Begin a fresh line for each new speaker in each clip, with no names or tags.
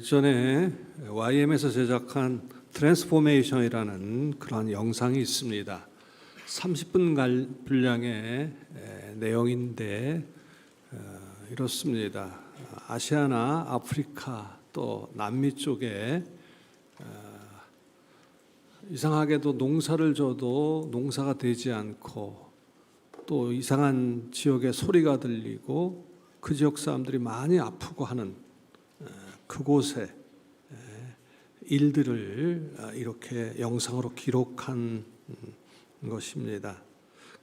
일전에 YM에서 제작한 트랜스포메이션이라는 그러한 영상이 있습니다. 30분 분량의 내용인데 이렇습니다. 아시아나 아프리카 또 남미 쪽에 이상하게도 농사를 져도 농사가 되지 않고 또 이상한 지역의 소리가 들리고 그 지역 사람들이 많이 아프고 하는 그곳의 일들을 이렇게 영상으로 기록한 것입니다.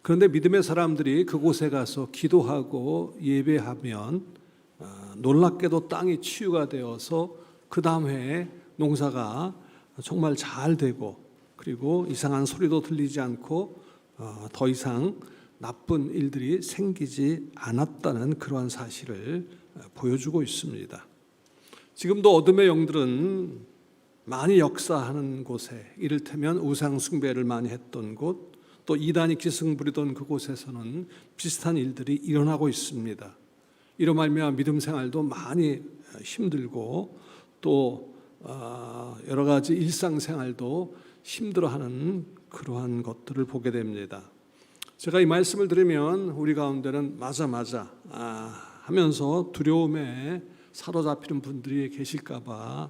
그런데 믿음의 사람들이 그곳에 가서 기도하고 예배하면 놀랍게도 땅이 치유가 되어서 그 다음 해에 농사가 정말 잘 되고 그리고 이상한 소리도 들리지 않고 더 이상 나쁜 일들이 생기지 않았다는 그러한 사실을 보여주고 있습니다. 지금도 어둠의 영들은 많이 역사하는 곳에, 이를테면 우상 숭배를 많이 했던 곳, 또 이단이 기승 부리던 그곳에서는 비슷한 일들이 일어나고 있습니다. 이로 말미암아 믿음 생활도 많이 힘들고 또 여러 가지 일상 생활도 힘들어하는 그러한 것들을 보게 됩니다. 제가 이 말씀을 들으면 우리 가운데는 맞아 하면서 두려움에 사로잡히는 분들이 계실까 봐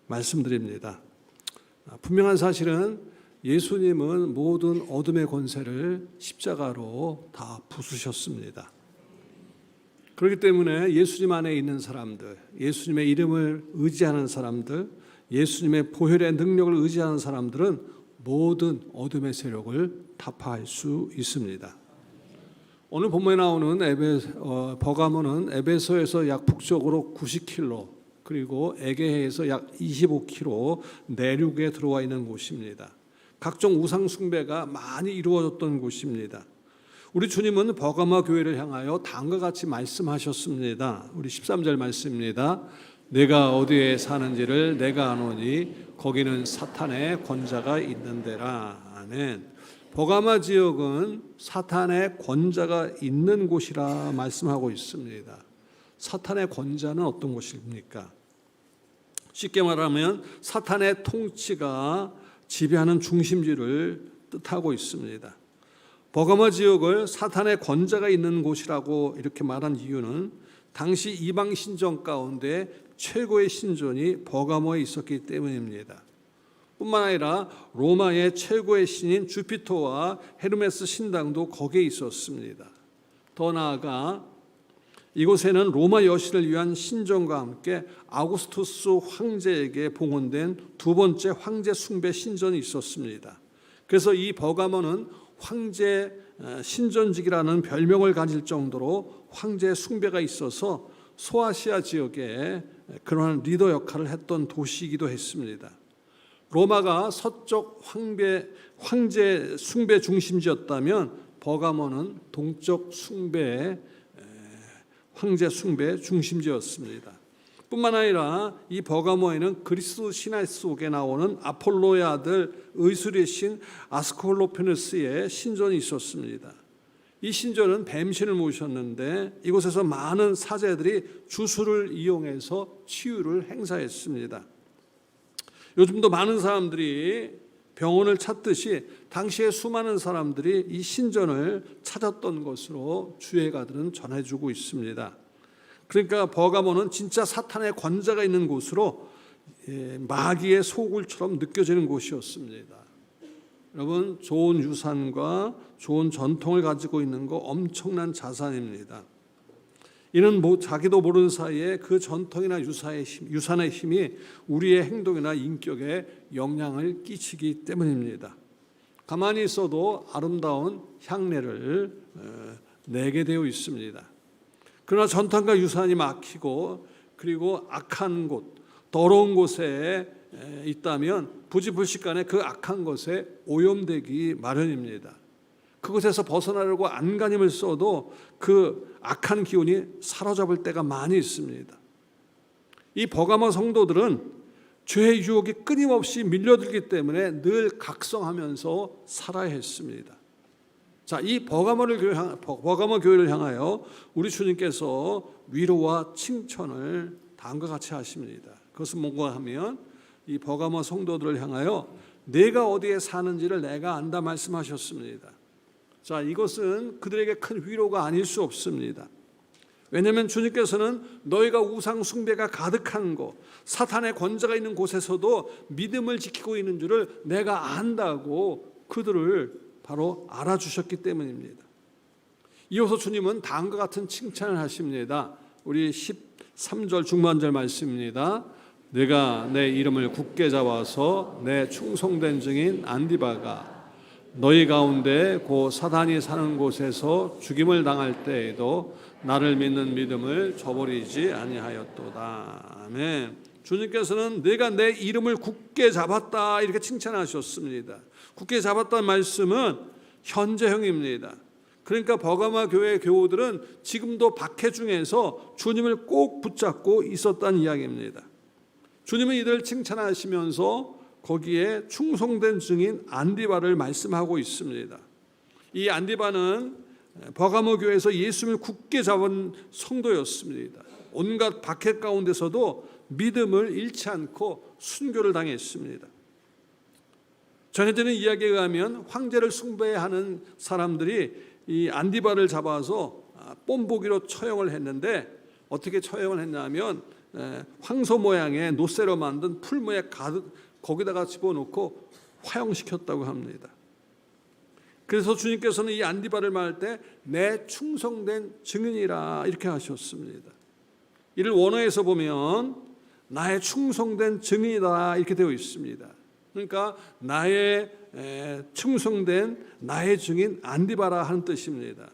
말씀드립니다. 분명한 사실은 예수님은 모든 어둠의 권세를 십자가로 다 부수셨습니다. 그렇기 때문에 예수님 안에 있는 사람들, 예수님의 이름을 의지하는 사람들, 예수님의 보혈의 능력을 의지하는 사람들은 모든 어둠의 세력을 타파할 수 있습니다. 오늘 본문에 나오는 버가모는 에베소에서 약 북쪽으로 90km 그리고 에게해에서 약 25km 내륙에 들어와 있는 곳입니다. 각종 우상 숭배가 많이 이루어졌던 곳입니다. 우리 주님은 버가모 교회를 향하여 다음과 같이 말씀하셨습니다. 우리 13절 말씀입니다. 내가 어디에 사는지를 내가 아노니 거기는 사탄의 권자가 있는 데라. 아멘. 버가마 지역은 사탄의 권자가 있는 곳이라 말씀하고 있습니다. 사탄의 권자는 어떤 곳입니까? 쉽게 말하면 사탄의 통치가 지배하는 중심지를 뜻하고 있습니다. 버가마 지역을 사탄의 권자가 있는 곳이라고 이렇게 말한 이유는 당시 이방 신전 가운데 최고의 신전이 버가모에 있었기 때문입니다. 뿐만 아니라 로마의 최고의 신인 주피터와 헤르메스 신당도 거기에 있었습니다. 더 나아가 이곳에는 로마 여신을 위한 신전과 함께 아우구스투스 황제에게 봉헌된 두 번째 황제 숭배 신전이 있었습니다. 그래서 이 버가모는 황제 신전직이라는 별명을 가질 정도로 황제 숭배가 있어서 소아시아 지역에 그러한 리더 역할을 했던 도시이기도 했습니다. 로마가 서쪽 황제 숭배 중심지였다면 버가모는 동쪽 황제 숭배 중심지였습니다. 뿐만 아니라 이 버가모에는 그리스 신화 속에 나오는 아폴로의 아들 의술의 신 아스콜로페누스의 신전이 있었습니다. 이 신전은 뱀신을 모셨는데 이곳에서 많은 사제들이 주술을 이용해서 치유를 행사했습니다. 요즘도 많은 사람들이 병원을 찾듯이 당시에 수많은 사람들이 이 신전을 찾았던 것으로 주예가들은 전해주고 있습니다. 그러니까 버가모는 진짜 사탄의 권자가 있는 곳으로 마귀의 소굴처럼 느껴지는 곳이었습니다. 여러분, 좋은 유산과 좋은 전통을 가지고 있는 거 엄청난 자산입니다. 이는 자기도 모르는 사이에 그 전통이나 유산의 힘이 우리의 행동이나 인격에 영향을 끼치기 때문입니다. 가만히 있어도 아름다운 향내를 내게 되어 있습니다. 그러나 전통과 유산이 막히고 그리고 악한 곳, 더러운 곳에 있다면 부지불식간에 그 악한 것에 오염되기 마련입니다. 그곳에서 벗어나려고 안간힘을 써도 그 악한 기운이 사로잡을 때가 많이 있습니다. 이 버가모 성도들은 죄의 유혹이 끊임없이 밀려들기 때문에 늘 각성하면서 살아야 했습니다. 자, 이 버가모 교회를 향하여 우리 주님께서 위로와 칭찬을 다음과 같이 하십니다. 그것은 뭔가 하면 이 버가모 성도들을 향하여 내가 어디에 사는지를 내가 안다 말씀하셨습니다. 자, 이것은 그들에게 큰 위로가 아닐 수 없습니다. 왜냐하면 주님께서는 너희가 우상 숭배가 가득한 곳, 사탄의 권세가 있는 곳에서도 믿음을 지키고 있는 줄을 내가 안다고 그들을 바로 알아주셨기 때문입니다. 이어서 주님은 다음과 같은 칭찬을 하십니다. 우리 13절 중반절 말씀입니다. 내가 내 이름을 굳게 잡아서 내 충성된 증인 안디바가 너희 가운데 고 사단이 사는 곳에서 죽임을 당할 때에도 나를 믿는 믿음을 저버리지 아니하였도다. 아멘. 주님께서는 내가 내 이름을 굳게 잡았다 이렇게 칭찬하셨습니다. 굳게 잡았다는 말씀은 현재형입니다. 그러니까 버가마 교회 교우들은 지금도 박해 중에서 주님을 꼭 붙잡고 있었다는 이야기입니다. 주님은 이들을 칭찬하시면서 거기에 충성된 증인 안디바를 말씀하고 있습니다. 이 안디바는 버가모 교회에서 예수님을 굳게 잡은 성도였습니다. 온갖 박해 가운데서도 믿음을 잃지 않고 순교를 당했습니다. 전해지는 이야기에 의하면 황제를 숭배하는 사람들이 이 안디바를 잡아서 뽐보기로 처형을 했는데 어떻게 처형을 했냐면 황소 모양의 노쇠로 만든 풀무에 가득 거기다가 집어넣고 화형시켰다고 합니다. 그래서 주님께서는 이 안디바를 말할 때 내 충성된 증인이라 이렇게 하셨습니다. 이를 원어에서 보면 나의 충성된 증인이다 이렇게 되어 있습니다. 그러니까 나의 충성된 나의 증인 안디바라 하는 뜻입니다.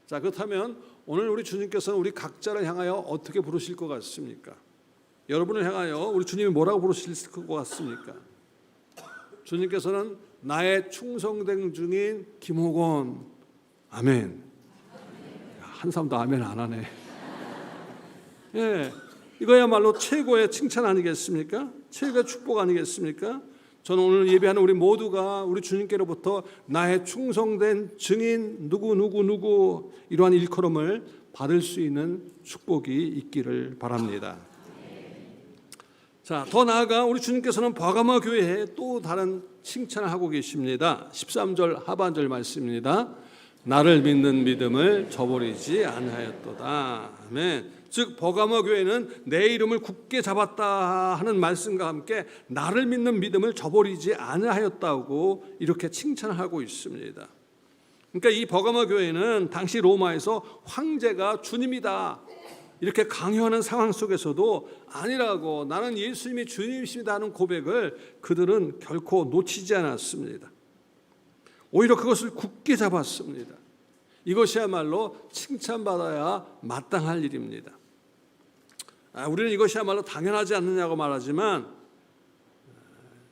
자, 그렇다면 오늘 우리 주님께서는 우리 각자를 향하여 어떻게 부르실 것 같습니까? 여러분을 향하여 우리 주님이 뭐라고 부르실 것 같습니까? 주님께서는 나의 충성된 증인 김호곤 아멘. 한 사람도 아멘 안 하네. 예, 이거야말로 최고의 칭찬 아니겠습니까? 최고의 축복 아니겠습니까? 저는 오늘 예배하는 우리 모두가 우리 주님께로부터 나의 충성된 증인 누구 이러한 일컬음을 받을 수 있는 축복이 있기를 바랍니다. 자, 더 나아가 우리 주님께서는 버가모 교회에 또 다른 칭찬을 하고 계십니다. 13절 하반절 말씀입니다. 나를 믿는 믿음을 저버리지 아니하였도다. 아멘. 즉 버가모 교회는 내 이름을 굳게 잡았다 하는 말씀과 함께 나를 믿는 믿음을 저버리지 아니하였다고 이렇게 칭찬하고 있습니다. 그러니까 이 버가모 교회는 당시 로마에서 황제가 주님이다 이렇게 강요하는 상황 속에서도 아니라고 나는 예수님이 주님이십니다 하는 고백을 그들은 결코 놓치지 않았습니다. 오히려 그것을 굳게 잡았습니다. 이것이야말로 칭찬받아야 마땅할 일입니다. 우리는 이것이야말로 당연하지 않느냐고 말하지만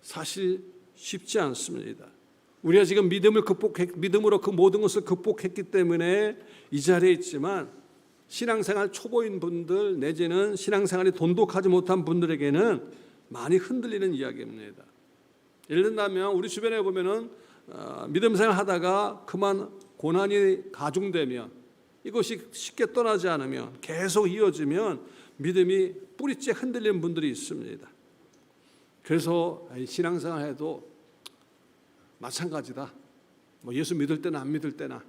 사실 쉽지 않습니다. 우리가 지금 믿음으로 그 모든 것을 극복했기 때문에 이 자리에 있지만 신앙생활 초보인 분들 내지는 신앙생활이 돈독하지 못한 분들에게는 많이 흔들리는 이야기입니다. 예를 든다면 우리 주변에 보면은 믿음생활 하다가 그만 고난이 가중되면 이것이 쉽게 떠나지 않으면 계속 이어지면 믿음이 뿌리째 흔들리는 분들이 있습니다. 그래서 신앙생활 해도 마찬가지다. 뭐 예수 믿을 때나 안 믿을 때나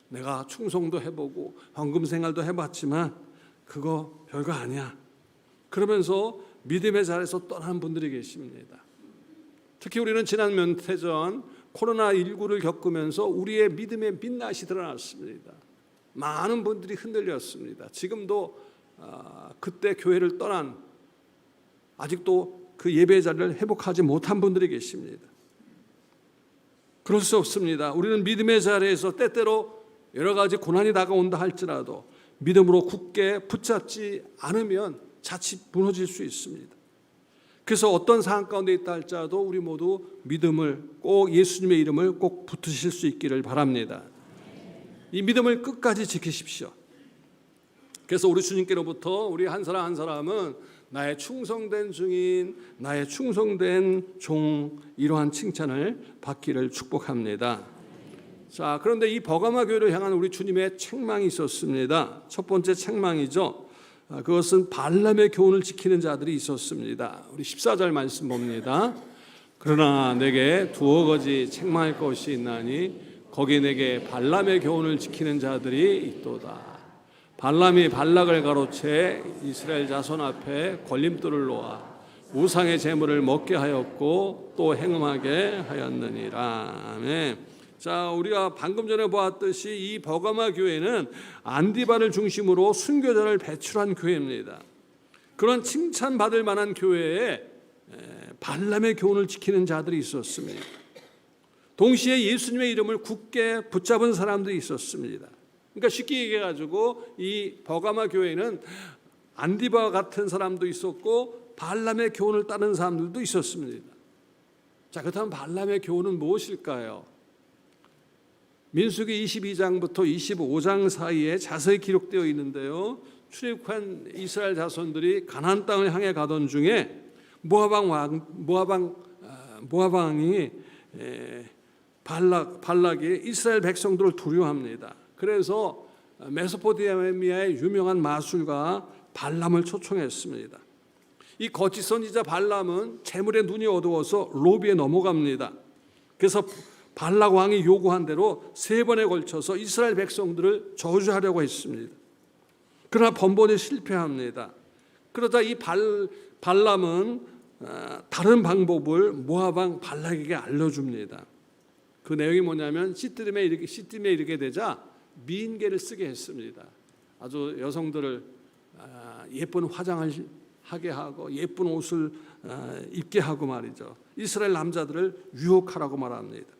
내가 충성도 해보고 헌금 생활도 해봤지만 그거 별거 아니야. 그러면서 믿음의 자리에서 떠나는 분들이 계십니다. 특히 우리는 지난 몇 해 전 코로나19를 겪으면서 우리의 믿음의 민낯이 드러났습니다. 많은 분들이 흔들렸습니다. 지금도 그때 교회를 떠난 아직도 그 예배 자리를 회복하지 못한 분들이 계십니다. 그럴 수 없습니다. 우리는 믿음의 자리에서 때때로 여러 가지 고난이 다가온다 할지라도 믿음으로 굳게 붙잡지 않으면 자칫 무너질 수 있습니다. 그래서 어떤 상황 가운데 있다 할지라도 우리 모두 믿음을 꼭 예수님의 이름을 꼭 붙으실 수 있기를 바랍니다. 이 믿음을 끝까지 지키십시오. 그래서 우리 주님께로부터 우리 한 사람 한 사람은 나의 충성된 증인, 나의 충성된 종 이러한 칭찬을 받기를 축복합니다. 자, 그런데 이 버가마 교회를 향한 우리 주님의 책망이 있었습니다. 첫 번째 책망이죠. 그것은 발람의 교훈을 지키는 자들이 있었습니다. 우리 14절 말씀 봅니다. 그러나 내게 두어 가지 책망할 것이 있나니 거기 내게 발람의 교훈을 지키는 자들이 있도다. 발람이 발락을 가로채 이스라엘 자손 앞에 걸림돌을 놓아 우상의 제물을 먹게 하였고 또 행음하게 하였느니라. 아멘. 자, 우리가 방금 전에 보았듯이 이 버가마 교회는 안디바를 중심으로 순교자를 배출한 교회입니다. 그런 칭찬받을 만한 교회에 발람의 교훈을 지키는 자들이 있었습니다. 동시에 예수님의 이름을 굳게 붙잡은 사람들이 있었습니다. 그러니까 쉽게 얘기해가지고 이 버가마 교회는 안디바 같은 사람도 있었고 발람의 교훈을 따르는 사람들도 있었습니다. 자, 그렇다면 발람의 교훈은 무엇일까요? 민수기 22장부터 25장 사이에 자세히 기록되어 있는데요. 출애굽한 이스라엘 자손들이 가나안 땅을 향해 가던 중에 모압왕이 발락이 이스라엘 백성들을 두려워합니다. 그래서 메소포타미아의 유명한 마술가 발람을 초청했습니다. 이 거짓 선지자 발람은 재물에 눈이 어두워서 로비에 넘어갑니다. 그래서 발락 왕이 요구한 대로 3번에 걸쳐서 이스라엘 백성들을 저주하려고 했습니다. 그러나 번번이 실패합니다. 그러다 이 발람은 다른 방법을 모압 왕 발락에게 알려줍니다. 그 내용이 뭐냐면 시딤에 이르게 되자 미인계를 쓰게 했습니다. 아주 여성들을 예쁜 화장을 하게 하고 예쁜 옷을 입게 하고 말이죠. 이스라엘 남자들을 유혹하라고 말합니다.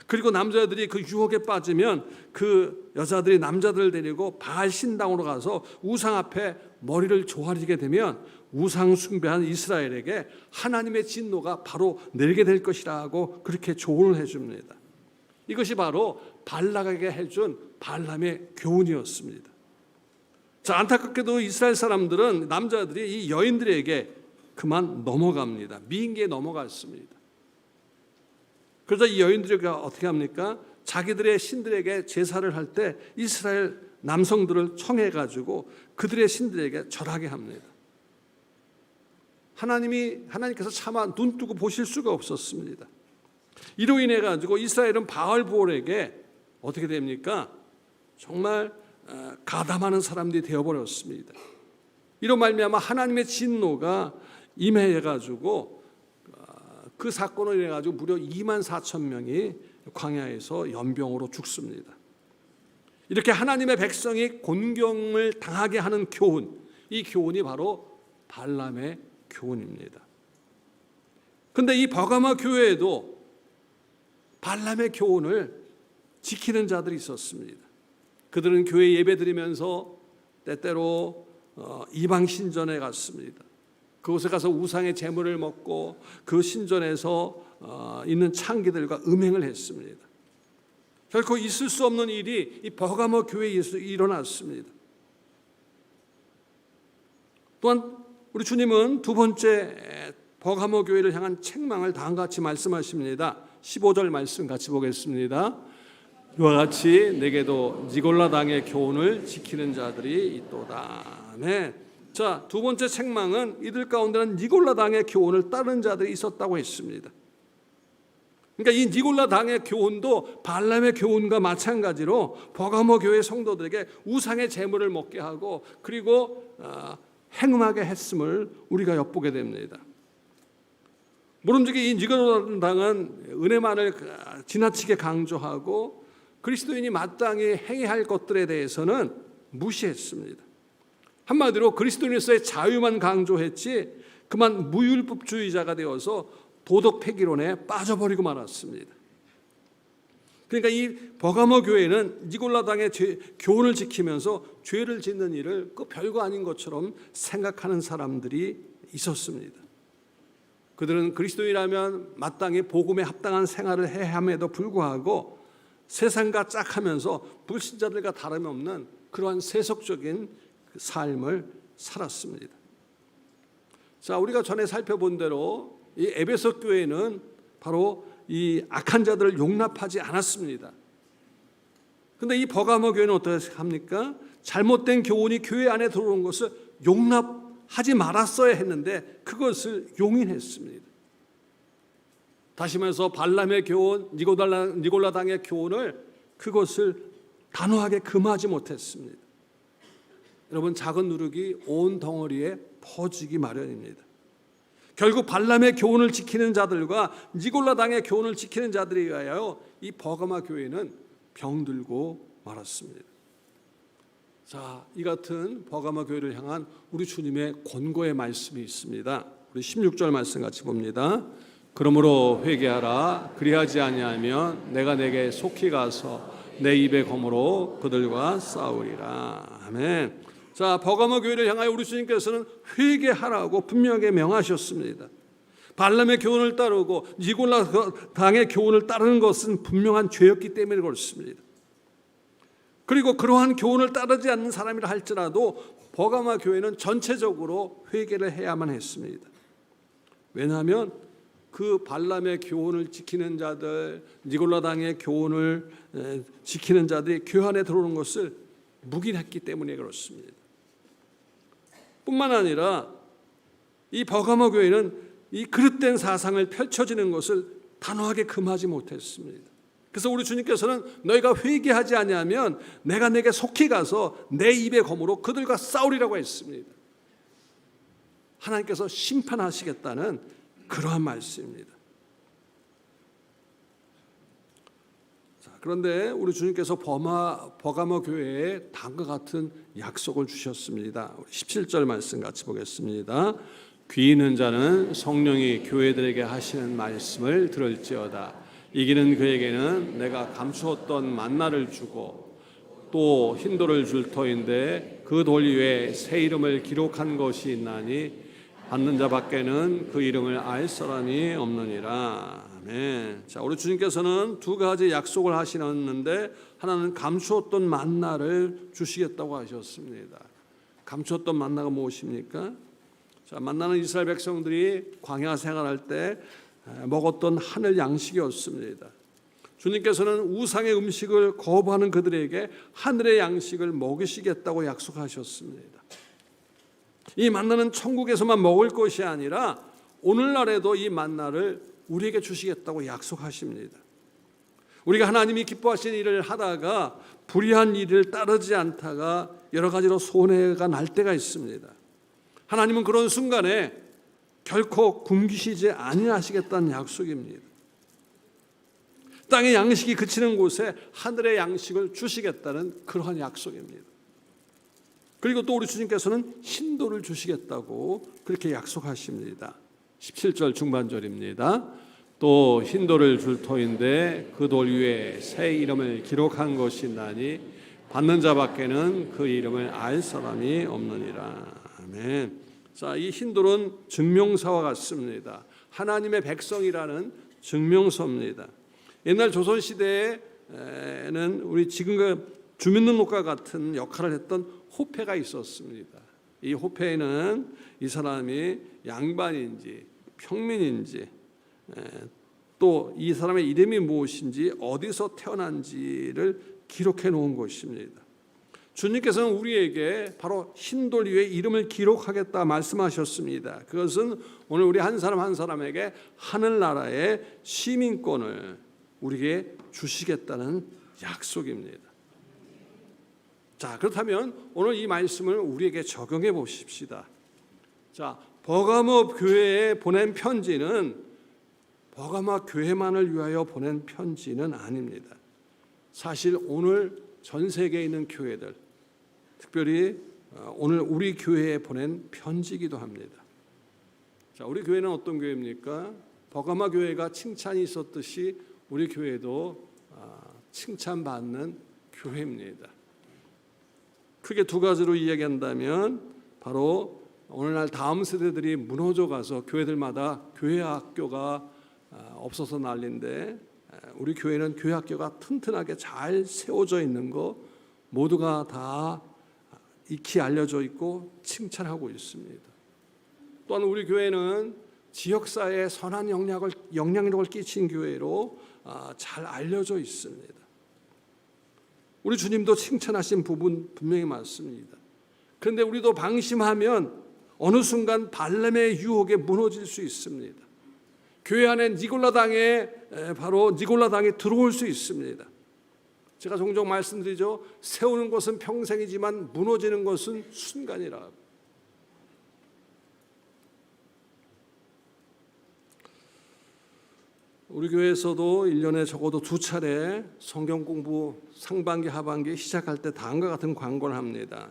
그리고 남자들이 그 유혹에 빠지면 그 여자들이 남자들을 데리고 바알 신당으로 가서 우상 앞에 머리를 조아리게 되면 우상 숭배한 이스라엘에게 하나님의 진노가 바로 내리게 될 것이라고 그렇게 조언을 해줍니다. 이것이 바로 발락에게 해준 발람의 교훈이었습니다. 자, 안타깝게도 이스라엘 사람들은 남자들이 이 여인들에게 그만 넘어갑니다. 미인계에 넘어갔습니다. 그래서 이 여인들이 어떻게 합니까? 자기들의 신들에게 제사를 할 때 이스라엘 남성들을 청해가지고 그들의 신들에게 절하게 합니다. 하나님께서 차마 눈 뜨고 보실 수가 없었습니다. 이로 인해 가지고 이스라엘은 바알볼에게 어떻게 됩니까? 정말 가담하는 사람들이 되어버렸습니다. 이로 말미암아 하나님의 진노가 임해 가지고 그 사건으로 인해 가지고 무려 24,000명이 광야에서 연병으로 죽습니다. 이렇게 하나님의 백성이 곤경을 당하게 하는 교훈, 이 교훈이 바로 발람의 교훈입니다. 그런데 이 버가마 교회에도 발람의 교훈을 지키는 자들이 있었습니다. 그들은 교회 예배드리면서 때때로 이방 신전에 갔습니다. 그곳에 가서 우상의 제물을 먹고 그 신전에서 있는 창기들과 음행을 했습니다. 결코 있을 수 없는 일이 이 버가모 교회에서 일어났습니다. 또한 우리 주님은 두 번째 버가모 교회를 향한 책망을 다음과 같이 말씀하십니다. 15절 말씀 같이 보겠습니다. 이와 같이 내게도 니골라 당의 교훈을 지키는 자들이 있도다. 네. 자, 두 번째 책망은 이들 가운데는 니골라 당의 교훈을 따르는 자들이 있었다고 했습니다. 그러니까 이 니골라 당의 교훈도 발람의 교훈과 마찬가지로 버가모 교회 성도들에게 우상의 제물을 먹게 하고 그리고 행음하게 했음을 우리가 엿보게 됩니다. 모름지기 이 니골라 당은 은혜만을 지나치게 강조하고 그리스도인이 마땅히 행해야 할 것들에 대해서는 무시했습니다. 한마디로 그리스도인으로서의 자유만 강조했지 그만 무율법주의자가 되어서 도덕 폐기론에 빠져버리고 말았습니다. 그러니까 이 버가모 교회는 니골라 당의 교훈을 지키면서 죄를 짓는 일을 그 별거 아닌 것처럼 생각하는 사람들이 있었습니다. 그들은 그리스도인이라면 마땅히 복음에 합당한 생활을 해야 함에도 불구하고 세상과 짝하면서 불신자들과 다름없는 그러한 세속적인 삶을 살았습니다. 자, 우리가 전에 살펴본 대로 이 에베소 교회는 바로 이 악한 자들을 용납하지 않았습니다. 그런데 이 버가모 교회는 어떻게 합니까? 잘못된 교훈이 교회 안에 들어온 것을 용납하지 말았어야 했는데 그것을 용인했습니다. 다시 말해서 발람의 교훈, 니골라당의 교훈을 그것을 단호하게 금하지 못했습니다. 여러분, 작은 누룩이 온 덩어리에 퍼지기 마련입니다. 결국 발람의 교훈을 지키는 자들과 니골라당의 교훈을 지키는 자들에 의하여 이 버가마 교회는 병들고 말았습니다. 자, 이 같은 버가마 교회를 향한 우리 주님의 권고의 말씀이 있습니다. 우리 16절 말씀 같이 봅니다. 그러므로 회개하라. 그리하지 아니하면 내가 내게 속히 가서 내 입의 검으로 그들과 싸우리라. 아멘. 자, 버가모 교회를 향하여 우리 주님께서는 회개하라고 분명하게 명하셨습니다. 발람의 교훈을 따르고 니골라당의 교훈을 따르는 것은 분명한 죄였기 때문에 그렇습니다. 그리고 그러한 교훈을 따르지 않는 사람이라 할지라도 버가모 교회는 전체적으로 회개를 해야만 했습니다. 왜냐하면 그 발람의 교훈을 지키는 자들, 니골라당의 교훈을 지키는 자들이 교회 안에 들어오는 것을 묵인했기 때문에 그렇습니다. 뿐만 아니라 이 버가모 교회는 이 그릇된 사상을 펼쳐지는 것을 단호하게 금하지 못했습니다. 그래서 우리 주님께서는 너희가 회개하지 아니하면 내가 내게 속히 가서 내 입의 검으로 그들과 싸우리라고 했습니다. 하나님께서 심판하시겠다는 그러한 말씀입니다. 그런데 우리 주님께서 버가모 교회에 다음과 같은 약속을 주셨습니다. 17절 말씀 같이 보겠습니다. 귀 있는 자는 성령이 교회들에게 하시는 말씀을 들을지어다. 이기는 그에게는 내가 감추었던 만나를 주고 또 흰돌을 줄 터인데 그 돌 위에 새 이름을 기록한 것이 있나니 받는 자밖에는 그 이름을 알 사람이 없느니라. 아멘. 자, 우리 주님께서는 두 가지 약속을 하시는데 하나는 감추었던 만나를 주시겠다고 하셨습니다. 감추었던 만나가 무엇입니까? 자, 만나는 이스라엘 백성들이 광야 생활할 때 먹었던 하늘 양식이었습니다. 주님께서는 우상의 음식을 거부하는 그들에게 하늘의 양식을 먹이시겠다고 약속하셨습니다. 이 만나는 천국에서만 먹을 것이 아니라 오늘날에도 이 만나를 우리에게 주시겠다고 약속하십니다. 우리가 하나님이 기뻐하시는 일을 하다가 불의한 일을 따르지 않다가 여러 가지로 손해가 날 때가 있습니다. 하나님은 그런 순간에 결코 굶기시지 아니하시겠다는 약속입니다. 땅의 양식이 그치는 곳에 하늘의 양식을 주시겠다는 그러한 약속입니다. 그리고 또 우리 주님께서는 흰돌을 주시겠다고 그렇게 약속하십니다. 17절 중반절입니다. 또 흰돌을 줄 터인데 그 돌 위에 새 이름을 기록한 것이 있나니 받는 자밖에는 그 이름을 알 사람이 없느니라. 아멘. 자, 이 흰돌은 증명서와 같습니다. 하나님의 백성이라는 증명서입니다. 옛날 조선시대에는 우리 지금과 주민등록과 같은 역할을 했던 호패가 있었습니다. 이 호패에는 이 사람이 양반인지 평민인지 또 이 사람의 이름이 무엇인지 어디서 태어난지를 기록해 놓은 것입니다. 주님께서는 우리에게 바로 흰돌 위에 이름을 기록하겠다 말씀하셨습니다. 그것은 오늘 우리 한 사람 한 사람에게 하늘나라의 시민권을 우리에게 주시겠다는 약속입니다. 자, 그렇다면 오늘 이 말씀을 우리에게 적용해 보십시다. 자, 버가모 교회에 보낸 편지는 버가모 교회만을 위하여 보낸 편지는 아닙니다. 사실 오늘 전 세계에 있는 교회들, 특별히 오늘 우리 교회에 보낸 편지이기도 합니다. 자, 우리 교회는 어떤 교회입니까? 버가모 교회가 칭찬이 있었듯이 우리 교회도 칭찬받는 교회입니다. 크게 두 가지로 이야기한다면 바로 오늘날 다음 세대들이 무너져 가서 교회들마다 교회 학교가 없어서 난리인데 우리 교회는 교회 학교가 튼튼하게 잘 세워져 있는 거 모두가 다 익히 알려져 있고 칭찬하고 있습니다. 또한 우리 교회는 지역사회에 선한 영향력을 끼친 교회로 잘 알려져 있습니다. 우리 주님도 칭찬하신 부분 분명히 맞습니다. 그런데 우리도 방심하면 어느 순간 발람의 유혹에 무너질 수 있습니다. 교회 안에 바로 니골라당에 들어올 수 있습니다. 제가 종종 말씀드리죠. 세우는 것은 평생이지만 무너지는 것은 순간이라. 우리 교회에서도 1년에 적어도 2차례 성경 공부 상반기 하반기 시작할 때 다음과 같은 광고를 합니다.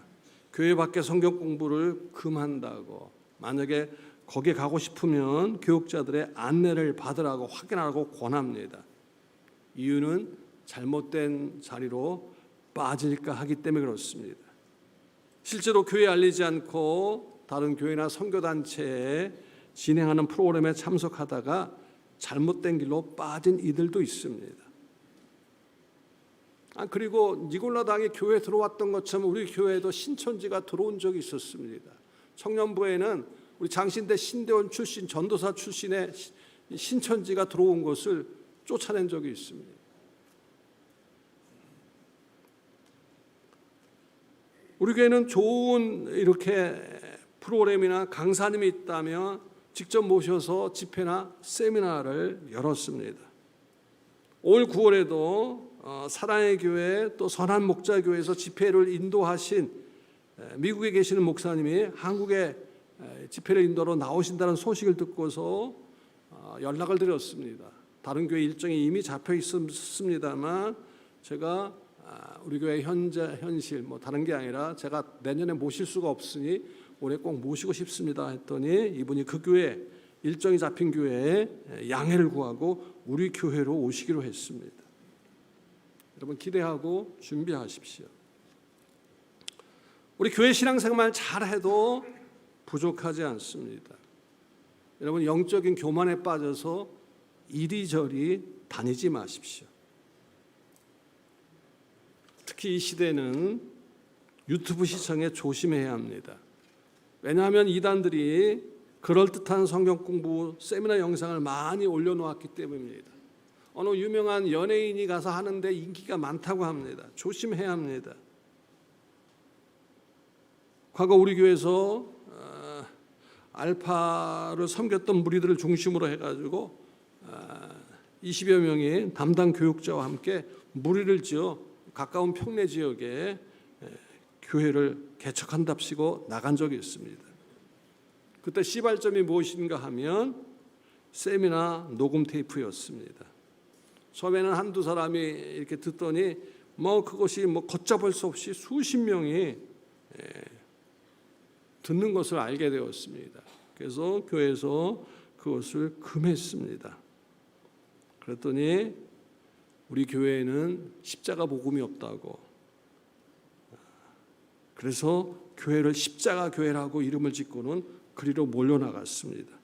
교회 밖에 성경 공부를 금한다고. 만약에 거기에 가고 싶으면 교육자들의 안내를 받으라고 확인하라고 권합니다. 이유는 잘못된 자리로 빠질까 하기 때문에 그렇습니다. 실제로 교회에 알리지 않고 다른 교회나 선교단체에 진행하는 프로그램에 참석하다가 잘못된 길로 빠진 이들도 있습니다. 그리고 니골라당이 교회에 들어왔던 것처럼 우리 교회에도 신천지가 들어온 적이 있었습니다. 청년부에는 우리 장신대 신대원 출신 전도사 출신의 신천지가 들어온 것을 쫓아낸 적이 있습니다. 우리 교회는 좋은 이렇게 프로그램이나 강사님이 있다면 직접 모셔서 집회나 세미나를 열었습니다. 올 9월에도 사랑의 교회 또 선한 목자 교회에서 집회를 인도하신 미국에 계시는 목사님이 한국에 집회를 인도로 나오신다는 소식을 듣고서 연락을 드렸습니다. 다른 교회 일정이 이미 잡혀 있었습니다만 제가 우리 교회 현실 다른 게 아니라 제가 내년에 모실 수가 없으니 올해 꼭 모시고 싶습니다 했더니 이분이 그 교회 일정이 잡힌 교회에 양해를 구하고 우리 교회로 오시기로 했습니다. 여러분 기대하고 준비하십시오. 우리 교회 신앙생활 잘해도 부족하지 않습니다. 여러분 영적인 교만에 빠져서 이리저리 다니지 마십시오. 특히 이 시대는 유튜브 시청에 조심해야 합니다. 왜냐하면 이단들이 그럴듯한 성경 공부 세미나 영상을 많이 올려놓았기 때문입니다. 어느 유명한 연예인이 가서 하는데 인기가 많다고 합니다. 조심해야 합니다. 과거 우리 교회에서 알파를 섬겼던 무리들을 중심으로 해가지고 20여 명의 담당 교육자와 함께 무리를 지어 가까운 평내 지역에 교회를 개척한답시고 나간 적이 있습니다. 그때 시발점이 무엇인가 하면 세미나 녹음 테이프였습니다. 처음에는 한두 사람이 이렇게 듣더니 그것이 걷잡을 수 없이 수십 명이 듣는 것을 알게 되었습니다. 그래서 교회에서 그것을 금했습니다. 그랬더니 우리 교회에는 십자가 복음이 없다고. 그래서 교회를 십자가 교회라고 이름을 짓고는 그리로 몰려나갔습니다.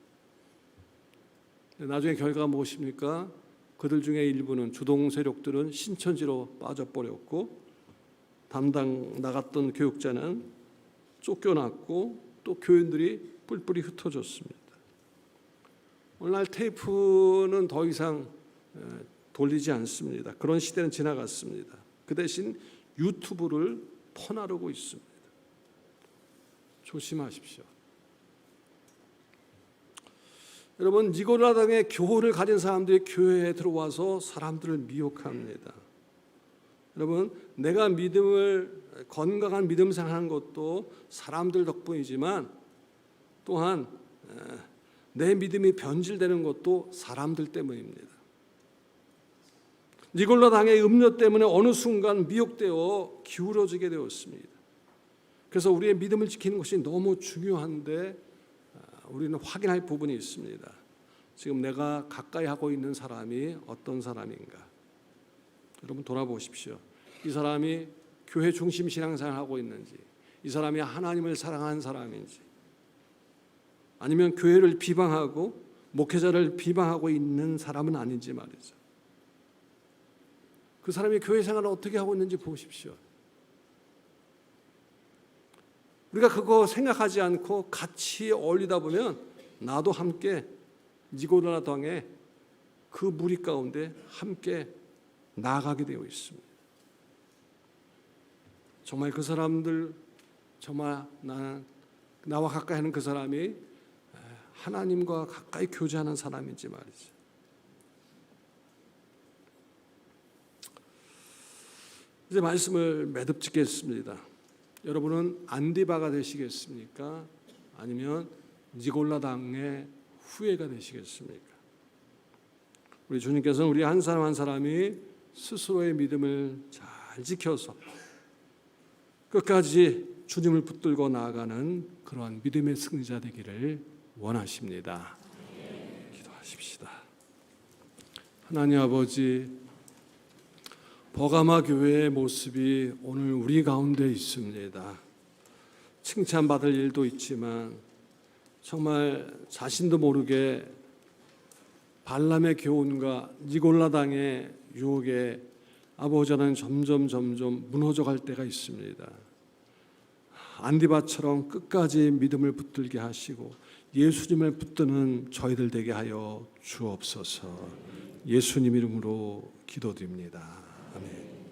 나중에 결과가 무엇입니까? 그들 중에 일부는 주동 세력들은 신천지로 빠져버렸고 담당 나갔던 교육자는 쫓겨났고 또 교인들이 뿔뿔이 흩어졌습니다. 오늘날 테이프는 더 이상 돌리지 않습니다. 그런 시대는 지나갔습니다. 그 대신 유튜브를 퍼나르고 있습니다. 조심하십시오. 여러분 니골라당의 교훈을 가진 사람들이 교회에 들어와서 사람들을 미혹합니다. 여러분 내가 건강한 믿음 생활하는 것도 사람들 덕분이지만 또한 내 믿음이 변질되는 것도 사람들 때문입니다. 니골라당의 음료 때문에 어느 순간 미혹되어 기울어지게 되었습니다. 그래서 우리의 믿음을 지키는 것이 너무 중요한데 우리는 확인할 부분이 있습니다. 지금 내가 가까이 하고 있는 사람이 어떤 사람인가? 여러분 돌아보십시오. 이 사람이 교회 중심 신앙생활을 하고 있는지, 이 사람이 하나님을 사랑하는 사람인지, 아니면 교회를 비방하고 목회자를 비방하고 있는 사람은 아닌지 말이죠. 그 사람이 교회 생활을 어떻게 하고 있는지 보십시오. 우리가 그거 생각하지 않고 같이 어울리다 보면 나도 함께 니골라당의 그 무리 가운데 함께 나아가게 되어 있습니다. 정말 그 사람들 정말 나와 가까이 하는 그 사람이 하나님과 가까이 교제하는 사람인지 말이죠. 이제 말씀을 매듭 짓겠습니다. 여러분은 안디바가 되시겠습니까? 아니면 니골라당의 후예가 되시겠습니까? 우리 주님께서는 우리 한 사람 한 사람이 스스로의 믿음을 잘 지켜서 끝까지 주님을 붙들고 나아가는 그러한 믿음의 승리자 되기를 원하십니다. 기도하십시다. 하나님 아버지, 버가마 교회의 모습이 오늘 우리 가운데 있습니다. 칭찬받을 일도 있지만 정말 자신도 모르게 발람의 교훈과 니골라당의 유혹에 아버지는 점점 무너져갈 때가 있습니다. 안디바처럼 끝까지 믿음을 붙들게 하시고 예수님을 붙드는 저희들 되게 하여 주옵소서. 예수님 이름으로 기도드립니다. 아멘.